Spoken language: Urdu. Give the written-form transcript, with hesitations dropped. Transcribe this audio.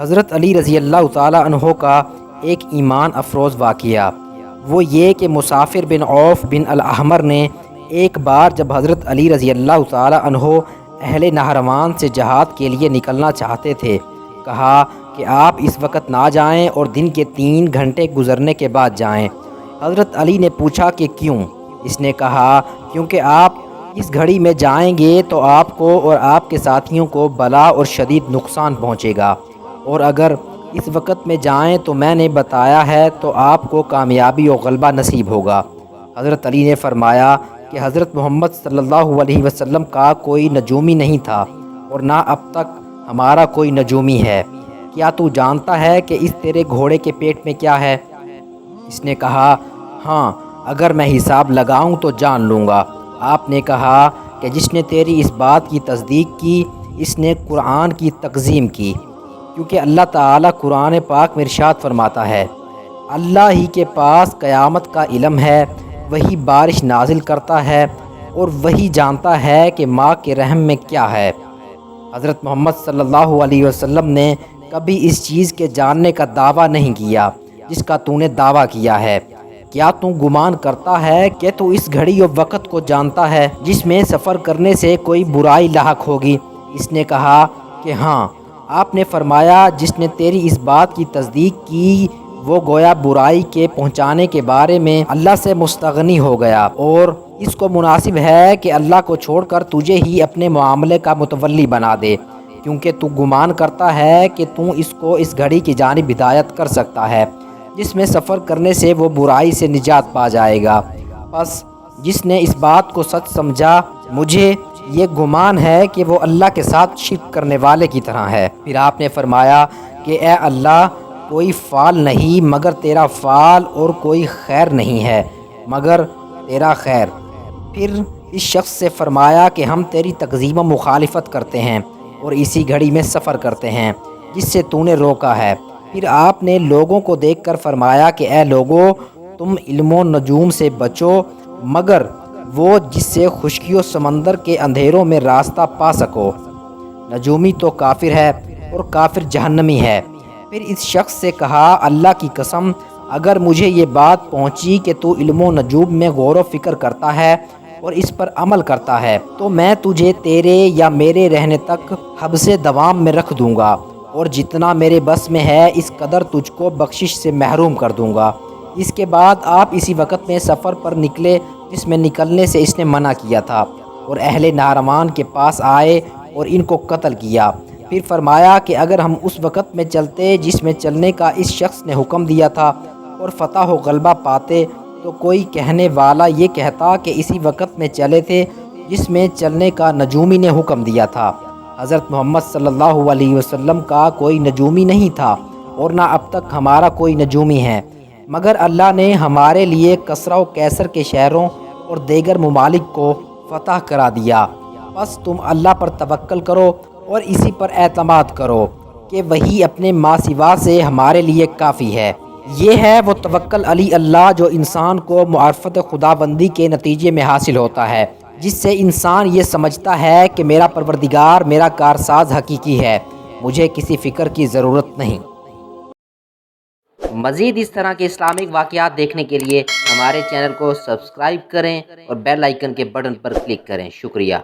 حضرت علی رضی اللہ تعالیٰ عنہ کا ایک ایمان افروز واقعہ وہ یہ کہ مسافر بن عوف بن الاحمر نے ایک بار جب حضرت علی رضی اللہ تعالیٰ عنہ اہل نہروان سے جہاد کے لیے نکلنا چاہتے تھے، کہا کہ آپ اس وقت نہ جائیں اور دن کے 3 گھنٹے گزرنے کے بعد جائیں۔ حضرت علی نے پوچھا کہ کیوں؟ اس نے کہا کیونکہ آپ اس گھڑی میں جائیں گے تو آپ کو اور آپ کے ساتھیوں کو بلا اور شدید نقصان پہنچے گا، اور اگر اس وقت میں جائیں تو میں نے بتایا ہے تو آپ کو کامیابی و غلبہ نصیب ہوگا۔ حضرت علی نے فرمایا کہ حضرت محمد صلی اللہ علیہ وسلم کا کوئی نجومی نہیں تھا اور نہ اب تک ہمارا کوئی نجومی ہے، کیا تو جانتا ہے کہ اس تیرے گھوڑے کے پیٹ میں کیا ہے؟ اس نے کہا ہاں، اگر میں حساب لگاؤں تو جان لوں گا۔ آپ نے کہا کہ جس نے تیری اس بات کی تصدیق کی اس نے قرآن کی تقزیم کی، کیونکہ اللہ تعالیٰ قرآن پاک میں ارشاد فرماتا ہے، اللہ ہی کے پاس قیامت کا علم ہے، وہی بارش نازل کرتا ہے اور وہی جانتا ہے کہ ماں کے رحم میں کیا ہے۔ حضرت محمد صلی اللہ علیہ وسلم نے کبھی اس چیز کے جاننے کا دعویٰ نہیں کیا جس کا تو نے دعویٰ کیا ہے۔ کیا تو گمان کرتا ہے کہ تو اس گھڑی و وقت کو جانتا ہے جس میں سفر کرنے سے کوئی برائی لاحق ہوگی؟ اس نے کہا کہ ہاں۔ آپ نے فرمایا جس نے تیری اس بات کی تصدیق کی وہ گویا برائی کے پہنچانے کے بارے میں اللہ سے مستغنی ہو گیا، اور اس کو مناسب ہے کہ اللہ کو چھوڑ کر تجھے ہی اپنے معاملے کا متولی بنا دے، کیونکہ تو گمان کرتا ہے کہ تو اس کو اس گھڑی کی جانب ہدایت کر سکتا ہے جس میں سفر کرنے سے وہ برائی سے نجات پا جائے گا۔ پس جس نے اس بات کو سچ سمجھا، مجھے یہ گمان ہے کہ وہ اللہ کے ساتھ شرک کرنے والے کی طرح ہے۔ پھر آپ نے فرمایا کہ اے اللہ، کوئی فعل نہیں مگر تیرا فعل، اور کوئی خیر نہیں ہے مگر تیرا خیر۔ پھر اس شخص سے فرمایا کہ ہم تیری تکذیب و مخالفت کرتے ہیں اور اسی گھڑی میں سفر کرتے ہیں جس سے تو نے روکا ہے۔ پھر آپ نے لوگوں کو دیکھ کر فرمایا کہ اے لوگو، تم علم و نجوم سے بچو مگر وہ جس سے خشکی و سمندر کے اندھیروں میں راستہ پا سکو۔ نجومی تو کافر ہے اور کافر جہنمی ہے۔ پھر اس شخص سے کہا اللہ کی قسم، اگر مجھے یہ بات پہنچی کہ تو علم و نجوم میں غور و فکر کرتا ہے اور اس پر عمل کرتا ہے تو میں تجھے تیرے یا میرے رہنے تک حبس دوام میں رکھ دوں گا، اور جتنا میرے بس میں ہے اس قدر تجھ کو بخشش سے محروم کر دوں گا۔ اس کے بعد آپ اسی وقت میں سفر پر نکلے جس میں نکلنے سے اس نے منع کیا تھا، اور اہل نہروان کے پاس آئے اور ان کو قتل کیا۔ پھر فرمایا کہ اگر ہم اس وقت میں چلتے جس میں چلنے کا اس شخص نے حکم دیا تھا اور فتح و غلبہ پاتے تو کوئی کہنے والا یہ کہتا کہ اسی وقت میں چلے تھے جس میں چلنے کا نجومی نے حکم دیا تھا۔ حضرت محمد صلی اللہ علیہ وسلم کا کوئی نجومی نہیں تھا اور نہ اب تک ہمارا کوئی نجومی ہے، مگر اللہ نے ہمارے لیے کسرا و کیسر کے شہروں اور دیگر ممالک کو فتح کرا دیا۔ بس تم اللہ پر توکل کرو اور اسی پر اعتماد کرو کہ وہی اپنے ما سوا سے ہمارے لیے کافی ہے۔ یہ ہے وہ توکل علی اللہ جو انسان کو معرفت خداوندی کے نتیجے میں حاصل ہوتا ہے، جس سے انسان یہ سمجھتا ہے کہ میرا پروردگار میرا کارساز حقیقی ہے، مجھے کسی فکر کی ضرورت نہیں۔ مزید اس طرح کے اسلامک واقعات دیکھنے کے لیے ہمارے چینل کو سبسکرائب کریں اور بیل آئیکن کے بٹن پر کلک کریں۔ شکریہ۔